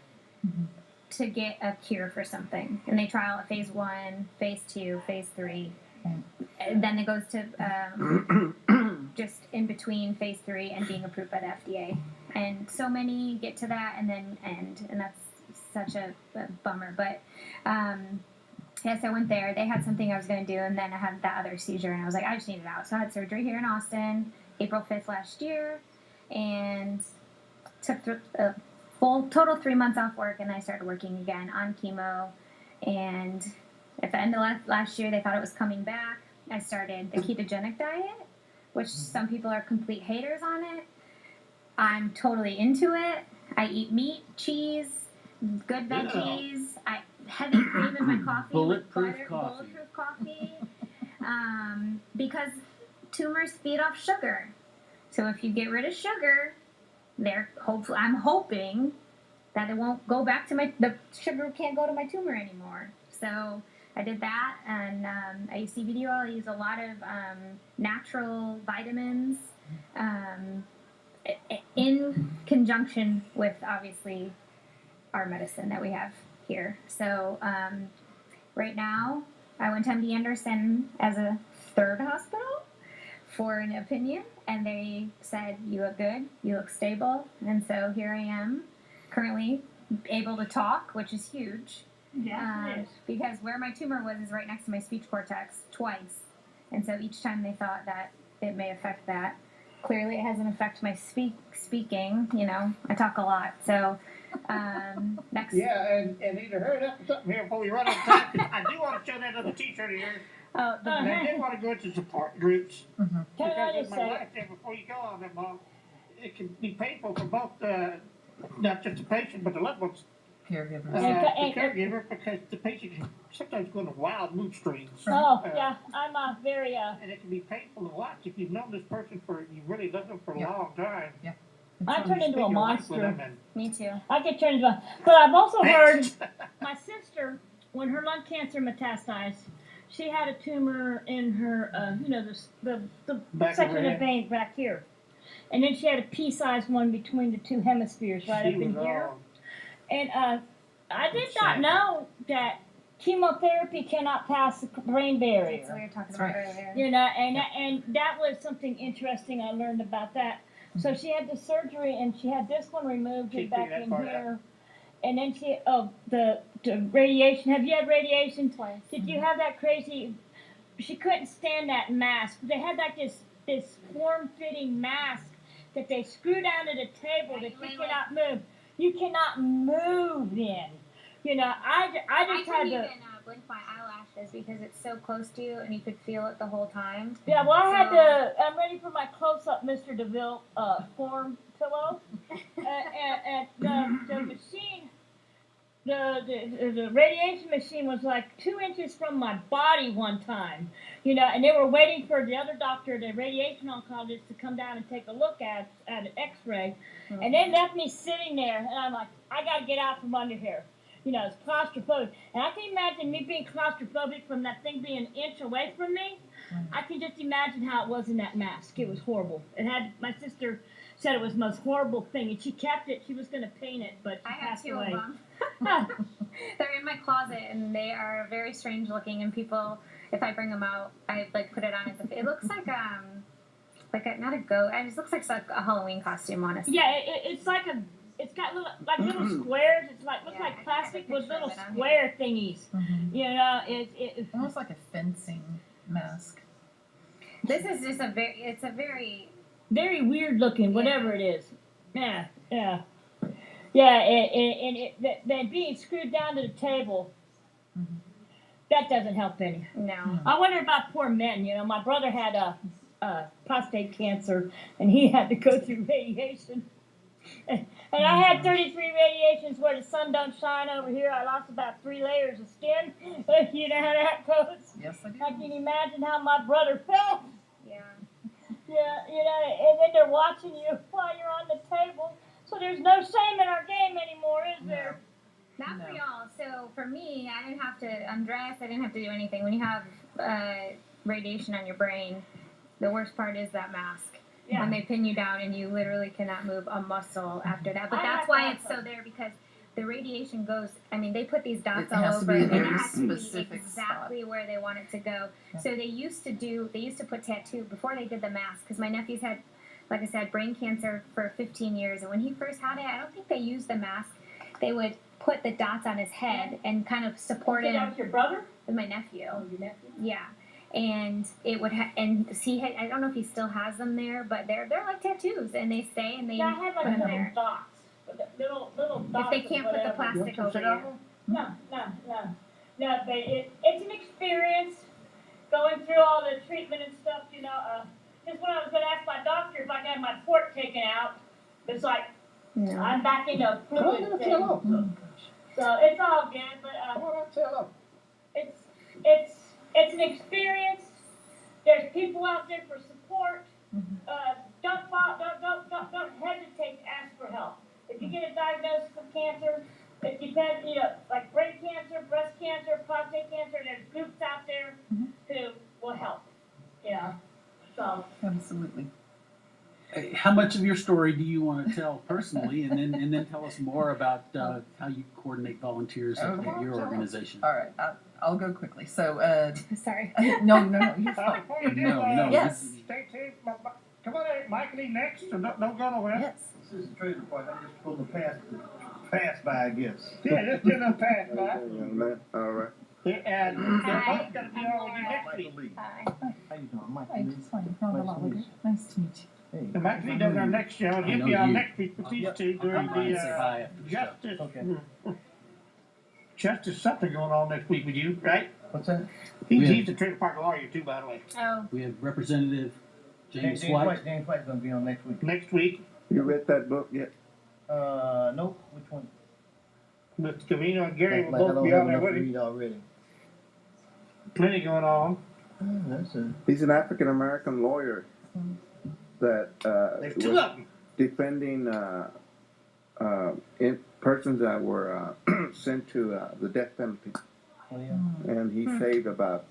to get a cure for something. And they trial at phase 1, phase 2, phase 3. And then it goes to just in between phase 3 and being approved by the FDA. And so many get to that and then end. And that's such a bummer. But yes, I went there. They had something I was going to do. And then I had that other seizure. And I was like, I just need it out. So I had surgery here in Austin, April 5th last year. And took a full total 3 months off work. And I started working again on chemo. And at the end of last year, they thought it was coming back. I started the ketogenic diet, which some people are complete haters on it. I'm totally into it. I eat meat, cheese, good veggies. Heavy cream in my coffee. Bulletproof with butter, coffee. Bulletproof coffee. Because tumors feed off sugar. So if you get rid of sugar, I'm hoping that it won't go back to the sugar can't go to my tumor anymore. So I did that, and I use CBD oil. I use a lot of natural vitamins in conjunction with, obviously, our medicine that we have here. So right now, I went to MD Anderson as a third hospital for an opinion, and they said, you look good, you look stable, and so here I am, currently able to talk, which is huge. Yes, Because where my tumor was is right next to my speech cortex twice, and so each time they thought that it may affect that. Clearly, it hasn't affected my speaking. You know, I talk a lot, so next. Yeah, and either hurry up or something here before we run out of time. 'Cause I do want to show that other T-shirt of yours. Oh, And I did want to go into support groups. Mm-hmm. Can I Because just as my say, wife said before you go on that, Mom, it can be painful for both, not just the patient, but the loved ones. Caregivers. The caregiver, because the patient can sometimes go into wild mood swings. oh, yeah, I'm very, And it can be painful to watch if you've known this person you really love them for a Yeah. long time. I turn into a Spend your life with monster. them and- Me too. I get turned into a, but I've also heard my sister, when her lung cancer metastasized, she had a tumor in her, the Back of section her of the head. vein back here. And then she had a pea-sized one between the two hemispheres right She up in was here. all- And I did not know that chemotherapy cannot pass the brain That's what barrier. we were talking That's about right. earlier. You know, and that was something interesting I learned about that. So she had the surgery and she had this one removed She and back figured that in part here. And then the radiation. Have you had radiation? Twice. Did you have that crazy? She couldn't stand that mask. They had like this form-fitting mask that they screw down to the table Yeah, that you you lay cannot move. You cannot move in. You know, I I just had couldn't to. even blink my eyelashes because it's so close to you and you could feel it the whole time. Yeah, well, I had So- to. I'm ready for my close-up, Mr. DeVille, form pillow, and the machine, the radiation machine was like 2 inches from my body one time, you know, and they were waiting for the other doctor, the radiation oncologist, to come down and take a look at an X-ray, and they left me sitting there, and I'm like, I gotta get out from under here. You know, it's claustrophobic. And I can imagine me being claustrophobic from that thing being an inch away from me. I can just imagine how it was in that mask. It was horrible. My sister said it was the most horrible thing, and she kept it. She was going to paint it, but I she have passed two away. of them. They're in my closet and they are very strange looking. And people, if I bring them out, I like put it on. It looks like not a goat. It just looks like a Halloween costume, honestly. Yeah, it's like it's got little squares. It's like looks Yeah, like I have a plastic with picture of little it on square thingies. Mm-hmm. You know, it Almost like a fencing mask. This is just it's a very very weird looking, whatever it is. Yeah. And that being screwed down to the table, that doesn't help any. no. I wonder about poor men. You know, my brother had a prostate cancer, and he had to go through radiation. And I had 33 radiations where the sun don't shine over here. I lost about 3 layers of skin. You know how that goes. Yes, I do. I can imagine how my brother felt. Yeah. Yeah, you know, and then they're watching you while you're on the table. So there's no shame in our game anymore, is there? Not No. for y'all. So for me, I didn't have to undress. I didn't have to do anything. When you have radiation on your brain, the worst part is that mask. Yeah. When they pin you down and you literally cannot move a muscle after that. But I that's have why that it's so there because the radiation goes. I mean, they put these dots It all has to over be a it, and very it has to be specific exactly where they want it to go. Yeah. So they used to put tattoo before they did the mask because my nephew's had, like I said, brain cancer for 15 years, and when he first had it, I don't think they used the mask. They would put the dots on his head and kind of support So him that was your brother? with my nephew. Oh, your nephew? Yeah. And it would and he had, I don't know if he still has them there, but they're like tattoos and they stay and they Yeah, I had like put them little there. dots. Little If dots. they can't of put the whatever. plastic You want over some you. cinnamon? No, but it's an experience going through all the treatment and stuff, you know. Just when I was going to ask my doctor if I could have my port taken out, it's like, No. I'm back in the Come on, fluid let's thing. hello. So it's all good, but Come on, let's hello. it's an experience. There's people out there for support. Don't hesitate to ask for help. If you get a diagnosis of cancer, it depends, you know, like brain cancer, breast cancer, prostate cancer, there's groups out there who will help. You know, so. Absolutely. how much of your story do you want to tell personally, and then tell us more about how you coordinate volunteers at Okay. your organization? All right, I'll go quickly. So, Sorry. no, you're fine. Before you do, No, Yes. stay tuned. Come on, Mike Lee next, so don't go nowhere. Yes. This is the trailer park. I'm just going to pass by, I guess. Yeah, just do no pass, Okay, right? young man. All right. Yeah, and Hi. Mike's gonna be on with you next week. Lee. Hi. How you doing, Mike? Hi, it's fine. Rhonda Loeliger. Nice to meet you. Hey. And Mike Lee does our next show, and I he'll know be on you. next week with these two I'll during come by and say the hi after the show. justice. Okay. Justice something going on next week with you, right? What's that? Yeah. He's the trailer park lawyer too, by the way. Oh, We have Representative James James White. James White's gonna be on next week. Next week, You read that book yet? Nope. Which one? Mr. Covino and Gary will Like I both don't be have on there enough to with him. read already. Plenty going on. That's it. He's an African American lawyer that There's two of them. defending persons that were sent to the death penalty, Oh yeah. and he saved about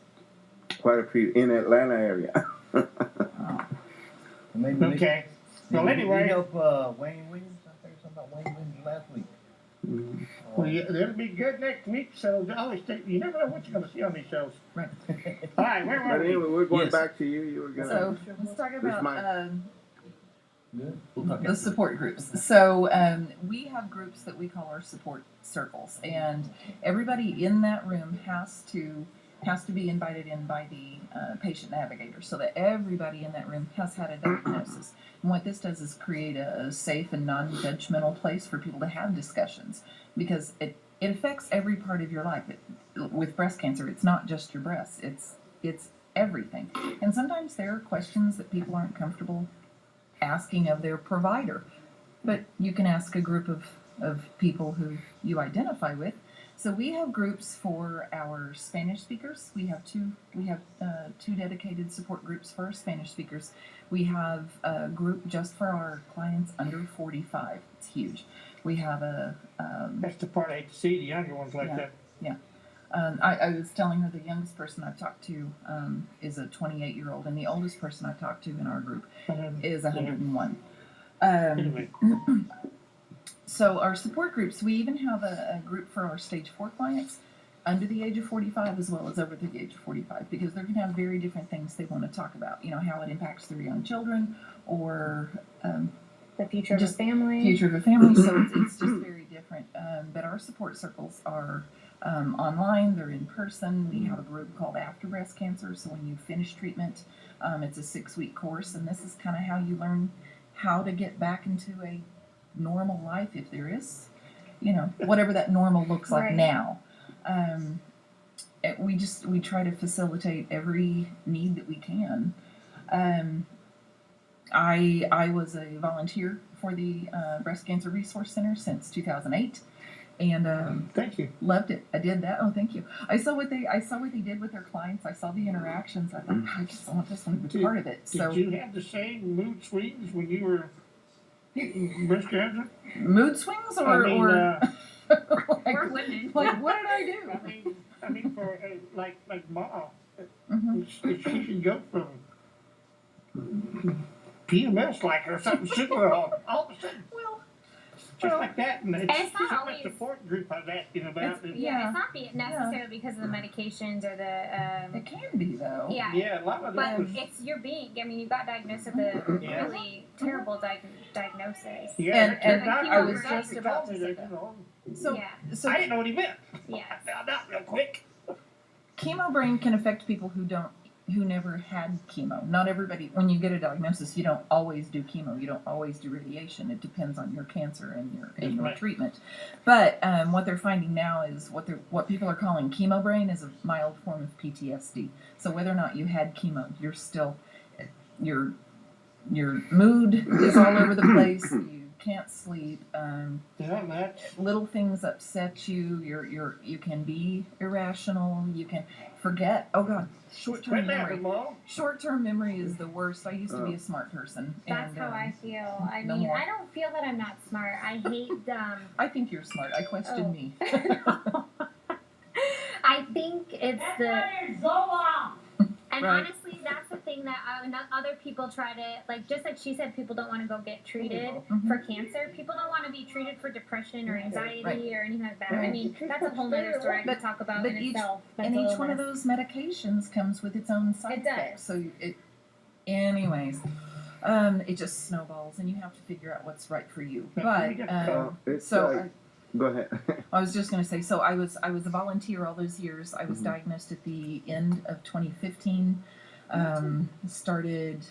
quite a few in Atlanta area. Maybe Okay. Well, We anyway, help Wayne Williams. I heard something about Wayne Williams last week. well, yeah, it'll be good next week. So always think you never know what you're going to see on these shows. Right. All right, where But were anyway, we? we're going Yes. back to you. You were gonna. So let's talk about mine? Good. We'll talk the after. support groups. So we have groups that we call our support circles, and everybody in that room has to be invited in by the patient navigator, so that everybody in that room has had a diagnosis. And what this does is create a safe and non-judgmental place for people to have discussions, because it affects every part of your life. With breast cancer, it's not just your breasts; it's everything. And sometimes there are questions that people aren't comfortable asking of their provider, but you can ask a group of people who you identify with. So we have groups for our Spanish speakers. We have two dedicated support groups for our Spanish speakers. We have a group just for our clients under 45. It's huge. We have That's the part I hate to see, the younger ones like that. I was telling her the youngest person I've talked to is a 28-year-old, and the oldest person I've talked to in our group is 101. Anyway, So our support groups, we even have a group for our stage 4 clients under the age of 45 as well as over the age of 45, because they're going to have very different things they want to talk about. You know, how it impacts their young children, or the future of a Just family. future of a family. So it's just very different. But our support circles are online. They're in person. We have a group called After Breast Cancer. So when you finish treatment, it's a 6-week course, and this is kind of how you learn how to get back into a normal life, if there is, whatever that normal looks like Right. now. We try to facilitate every need that we can. I was a volunteer for the Breast Cancer Resource Center since 2008, and thank you. loved it. I did that. Oh, thank you. I saw what they did with their clients. I saw the interactions. I thought, I just want this one to be part of it. So Did you have the same mood swings when you were breast cancer? mood swings, or We're women. like what did I do? I mean, for like mom, Mhm. if she could go from PMS like or something similar all of a sudden, Well, just like that, and it's it's not some always- support group I was asking about. Yeah, it's not necessarily because of the medications or the it can be though. yeah. Yeah, a lot of that But was. it's your being. I mean, you got diagnosed with a Yeah. really terrible diagnosis. Yeah, and I was chemo just was about to to say say that. that. So Yeah. so I didn't know what he meant. Yeah. I found out real quick. chemo brain can affect people who never had chemo. Not everybody, when you get a diagnosis, you don't always do chemo. You don't always do radiation. It depends on your cancer and your Right. treatment. But what they're finding now is what people are calling chemo brain is a mild form of PTSD. So whether or not you had chemo, you're still your mood is all over the place. You can't sleep. Yeah, that's Little things upset you. You can be irrational. You can forget. Oh God, short-term quit memory. laughing, Mom. Short-term memory is the worst. I used to be a smart person, That's and how I feel. I no mean, more. I don't feel that I'm not smart. I hate I think you're smart. I question Oh. me. I think it's the. And Right. honestly, that's the thing thing that other people try to, like, just like she said, people don't want to go get treated Mhm. for cancer. People don't want to be treated for depression or anxiety Right. or anything like that. Right. I mean, that's a whole nother story I But- could talk about but in each- itself. And mental each one of illness. those medications comes with its own side It does. effects. So anyways, it just snowballs, and you have to figure out what's right for you. But It's so like, go ahead. I was just going to say, so I was a volunteer all those years. I was diagnosed at the end of 2015. Started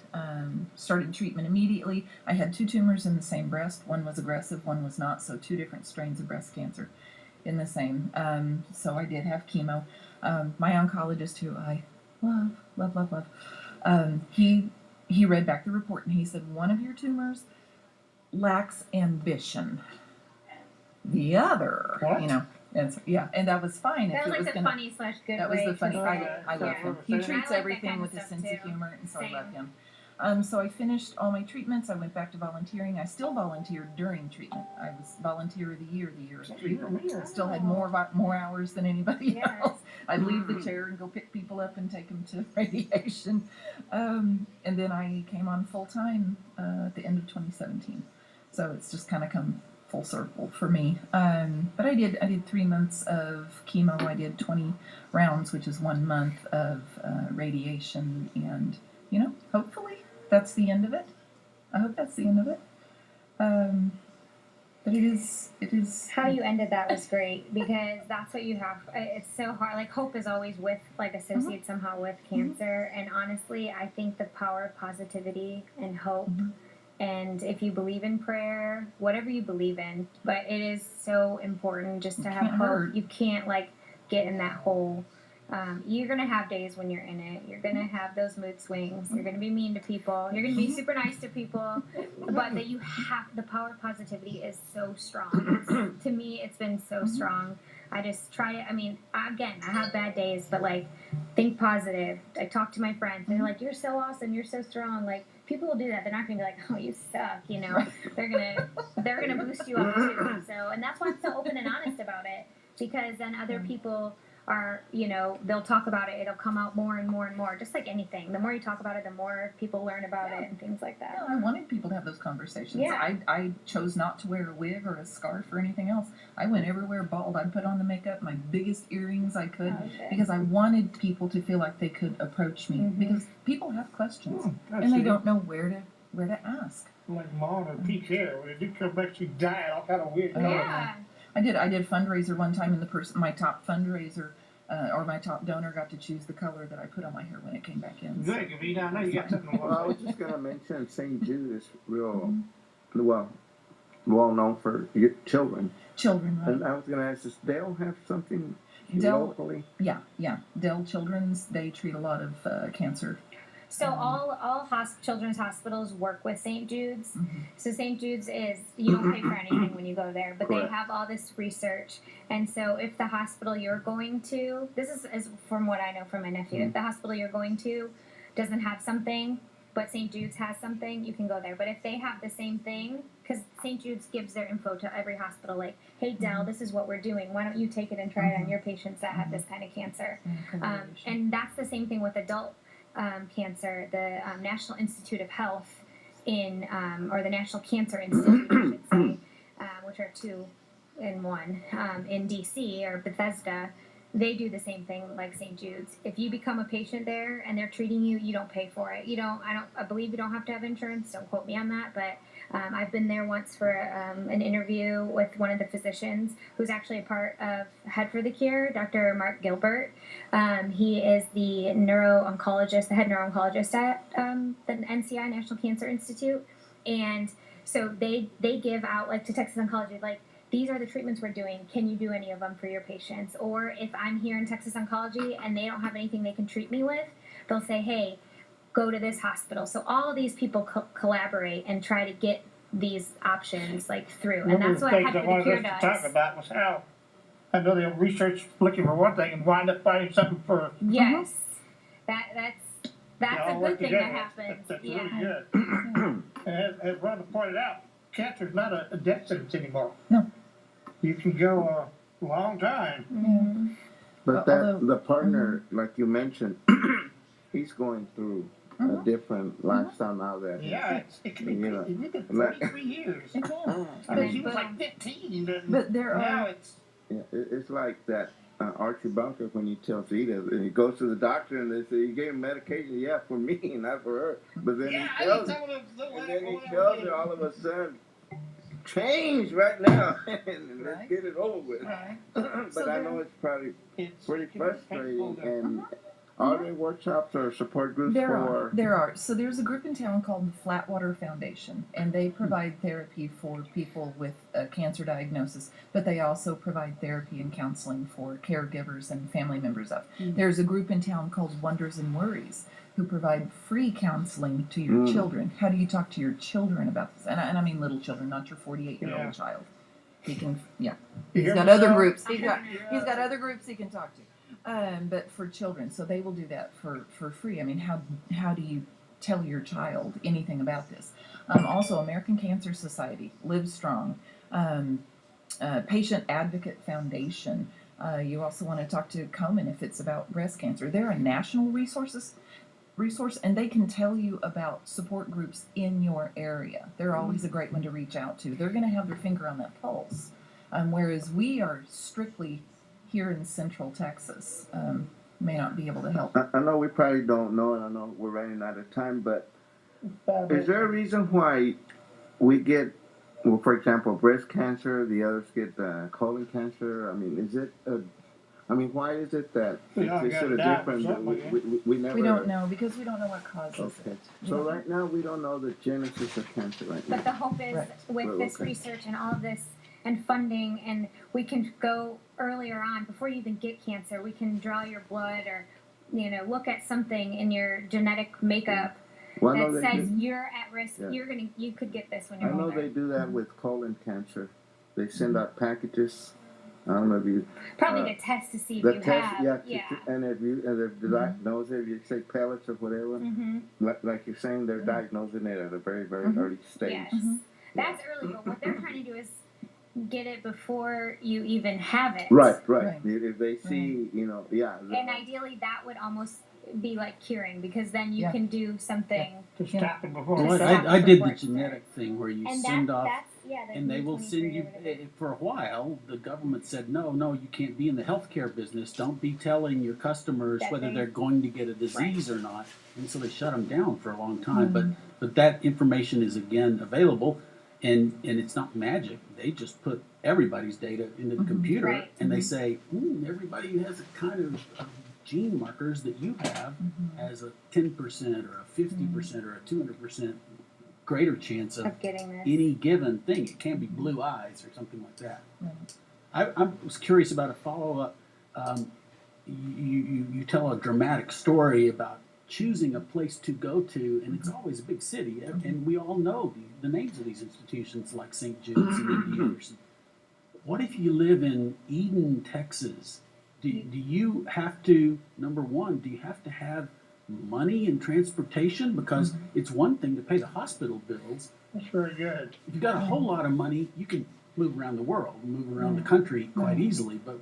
treatment immediately. I had 2 tumors in the same breast. One was aggressive, one was not. So 2 different strains of breast cancer in the same. So I did have chemo. My oncologist, who I love, he read back the report and he said, one of your tumors lacks ambition. The other, What? and so, and that was fine. That if was it like was the gonna, funny / good that was way the to funny. say I it. love Yeah. him. He I treats like that everything kind of with a stuff, sense of too. humor, and so I love Same. him. So I finished all my treatments. I went back to volunteering. I still volunteered during treatment. I was volunteer of the year of treatment. I still had more hours than anybody Yeah. else. I'd leave the chair and go pick people up and take them to radiation. And then I came on full time at the end of 2017. So it's just kind of come full circle for me. But I did 3 months of chemo. I did 20 rounds, which is 1 month of radiation, and hopefully that's the end of it. I hope that's the end of it. But it is. How you ended that was great because that's what you have. It's so hard. Like, hope is always associated somehow with cancer. And honestly, I think the power of positivity and hope. And if you believe in prayer, whatever you believe in, but it is so important just to have can't hope. hurt. You can't get in that hole. You're gonna have days when you're in it. You're gonna have those mood swings. You're gonna be mean to people. You're gonna be super nice to people. But that you have the power of positivity is so strong. To me, it's been so strong. I just try it. I mean, again, I have bad days, but think positive. I talk to my friends. They're like, "You're so awesome. You're so strong." People will do that. They're not gonna be like, "Oh, you suck," They're gonna boost you up too. So, and that's why I'm so open and honest about it, because then other people are, they'll talk about it. It'll come out more and more and more. Just like anything, the more you talk about it, the more people learn about it and things like that. I wanted people to have those conversations. Yeah. I chose not to wear a wig or a scarf or anything else. I went everywhere bald. I'd put on the makeup, my biggest earrings I could, because I wanted people to feel like they could approach me, because people have questions and they don't know where to ask. Like Mom or Pete's hair, when it did come back, she died all kind of weird. Yeah. I did fundraiser one time, and my top fundraiser or my top donor got to choose the color that I put on my hair when it came back in. So. Good, if you down there, you got something to Well, I was just gonna mention St. Jude is real well known for children. Children, right? And I was gonna ask, does Dale have something Dale- locally? Yeah. Dell Children's, they treat a lot of cancer. So all children's hospitals work with St. Jude's. Mhm. So St. Jude's is, you don't pay for anything when you go there, but Correct. they have all this research. And so if the hospital you're going to, this is from what I know from my nephew, if the hospital you're going to doesn't have something, but St. Jude's has something, you can go there. But if they have the same thing, because St. Jude's gives their info to every hospital, like, "Hey, Dell, this is what we're doing. Why don't you take it and try it on your patients that have this kind of cancer?" And that's the same thing with adult cancer. The National Institute of Health or the National Cancer Institute, I should say, which are 2 in 1 in DC or Bethesda, they do the same thing like St. Jude's. If you become a patient there and they're treating you, you don't pay for it. I believe you don't have to have insurance. Don't quote me on that, but I've been there once for an interview with one of the physicians who's actually a part of Head for the Cure, Dr. Mark Gilbert. He is the head neuro-oncologist at the NCI, National Cancer Institute. And so they give out, to Texas Oncology, these are the treatments we're doing. Can you do any of them for your patients? Or if I'm here in Texas Oncology and they don't have anything they can treat me with, they'll say, "Hey, go to this hospital." So all of these people collaborate and try to get these options through, and that's what Head for the Cure does. Talk about was how I know they'll research looking for one thing and wind up finding something for. Yes, that's They a all work good thing together. that happens. That's Yeah. really good. And as Rhonda pointed out, cancer is not a death sentence anymore. No. You can go a long time. Mhm. But Although- the partner, like you mentioned, he's going through a different lifestyle now that Yeah, it can be You know, crazy. We've been like- 43 years. It can. I mean, she was like 15. And But there now are. it's. Yeah, it's like that Archie Bunker when he tells Edith, and he goes to the doctor and they say, "You gave him medication, yeah, for me, not for her." But then Yeah, he tells her, and then he tells her all of a sudden, change right now, and let's Right. get it over with. Right. But So I there- know it's probably It's pretty frustrating. painful. And are there workshops or support groups for? There are. So there's a group in town called the Flatwater Foundation, and they provide therapy for people with a cancer diagnosis, but they also provide therapy and counseling for caregivers and family members of. There's a group in town called Wonders and Worries who provide free counseling to your children. How do you talk to your children about this? And I mean little children, not your 48-year-old Yeah. child. He can, yeah. You He's hear got me, other Sarah? groups. He's got other groups he can talk to. But for children, so they will do that for free. I mean, how do you tell your child anything about this? Also, American Cancer Society, Live Strong, Patient Advocate Foundation. You also want to talk to Komen if it's about breast cancer. They're a national resource, and they can tell you about support groups in your area. They're always a great one to reach out to. They're going to have their finger on that pulse, whereas we are strictly here in Central Texas. May not be able to help. I know we probably don't know, and I know we're running out of time, but is there a reason why we get, well, for example, breast cancer, the others get colon cancer? I mean, is it, why is it that We all it's got sort of it out different? somewhere. We never. We don't know because we don't know what causes Okay. it. So right now we don't know the genesis of cancer right now. But the hope is Right. with this Okay. research and all of this and funding, and we can go earlier on before you even get cancer. We can draw your blood or, look at something in your genetic makeup Well, I know that they says do, you're at risk. Yeah. You could get this when I you're know older. they do that with colon cancer. They send out packages. I don't know if you. Probably to test to see if The you test, have. yeah, and if they diagnose it, if you take pellets or whatever, Mm-hmm. like you're saying, they're diagnosing it at a very, very early stage. Yes. That's early, but what they're trying to do is get it before you even have it. Right. Right. If they see, And ideally, that would almost be like curing because then you Yeah. can do something. To stop it before. Well, it Just I did the support genetic thing where you And send off, that's the and they will send 2023 you. or whatever. For a while, the government said, no, you can't be in the healthcare business. Don't be telling your customers That whether they- they're going to get a disease or not. And so they shut them down for a long time. But that information is again available, and it's not magic. They just put everybody's data into the computer, Right. and they say everybody who has a kind of gene markers that you have has a 10% or a 50% or a 200% greater chance of Getting this. any given thing. It can be blue eyes or something like that. I was curious about a follow-up. You tell a dramatic story about choosing a place to go to, and it's always a big city, and we all know the names of these institutions like St. Jude's and MD Anderson. What if you live in Eden, Texas? Do you have to, number one, do you have to have money and transportation? Because it's one thing to pay the hospital bills. That's very good. If you've got a whole lot of money, you can move around the world, move around the country quite easily. But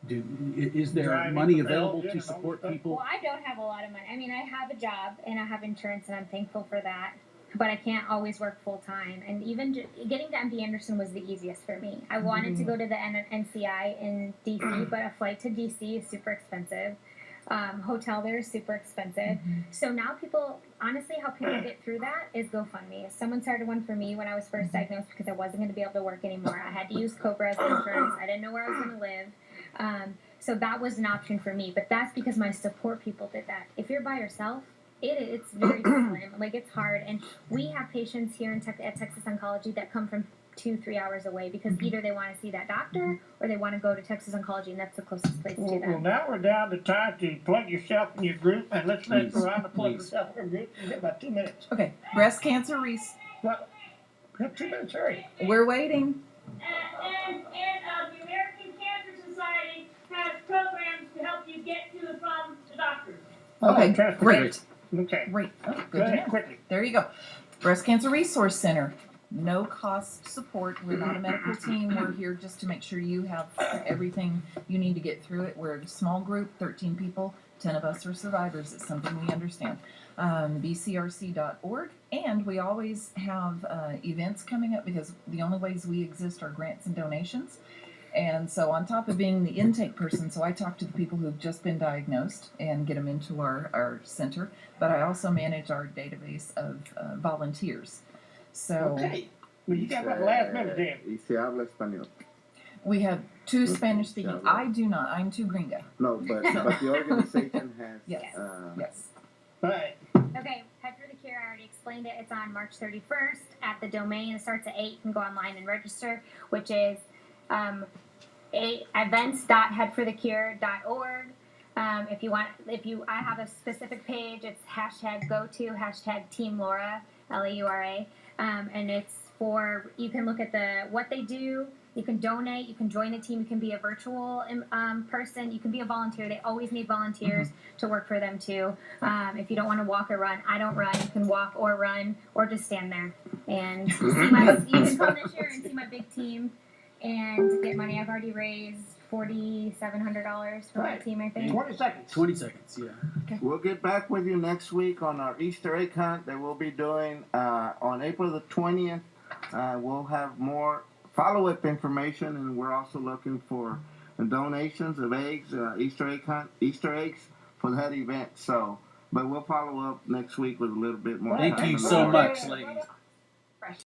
is there Driving money for available Bldg to and support all that people? Well, I don't have a lot of money. I mean, I have a job and I have insurance, and I'm thankful for that. But I can't always work full time. And even getting to MD Anderson was the easiest for me. I wanted to go to the NCI in DC, but a flight to DC is super expensive. Hotel there is super expensive. So now people, honestly, how people get through that is GoFundMe. Someone started one for me when I was first diagnosed because I wasn't going to be able to work anymore. I had to use Cobra as insurance. I didn't know where I was going to live. So that was an option for me. But that's because my support people did that. If you're by yourself, it's very slim. Like, it's hard. And we have patients here at Texas Oncology that come from 2-3 hours away because either they want to see that doctor or they want to go to Texas Oncology, and that's the closest place to Well, them. now we're down to time to plug yourself in your group, and let's let Please, Rhonda plug please. herself in her group. You got about 2 minutes. Okay, breast cancer Well, we have 2 minutes, hurry. we're waiting. And the American Cancer Society has programs to help you get to and from the doctors. Okay, transportation. great. Okay. Great. Oh, Go good to ahead, know. quickly. There you go. Breast Cancer Resource Center. No cost support. We're not a medical team. We're here just to make sure you have everything you need to get through it. We're a small group, 13 people, 10 of us are survivors. It's something we understand. bcrc.org, and we always have events coming up because the only ways we exist are grants and donations. And so on top of being the intake person, so I talk to the people who've just been diagnosed and get them into our center, but I also manage our database of volunteers. So Okay. Well, you got about the last minute, Dan. Y se habla español. we have 2 Spanish speaking. Yeah. I do not. I'm too gringa. No, but the organization has. Yes. Yes. All right. Okay, Head for the Cure, I already explained it. It's on March 31st at the domain. It starts at 8. You can go online and register, which is events.headforthecure.org. I have a specific page. It's #GoTo, #Team Laura, LAURA, and it's for, you can look at what they do. You can donate. You can join the team. You can be a virtual person. You can be a volunteer. They always need volunteers to work for them too. If you don't want to walk or run, I don't run. You can walk or run or just stand there and see you can come this year and see my big team and get money. I've already raised $4,700 for my team, I think. 20 seconds. 20 seconds, yeah. We'll get back with you next week on our Easter egg hunt that we'll be doing on April the 20th. We'll have more follow-up information, and we're also looking for donations of eggs, Easter eggs for that event. So, but we'll follow up next week with a little bit more. Thank you so much, ladies.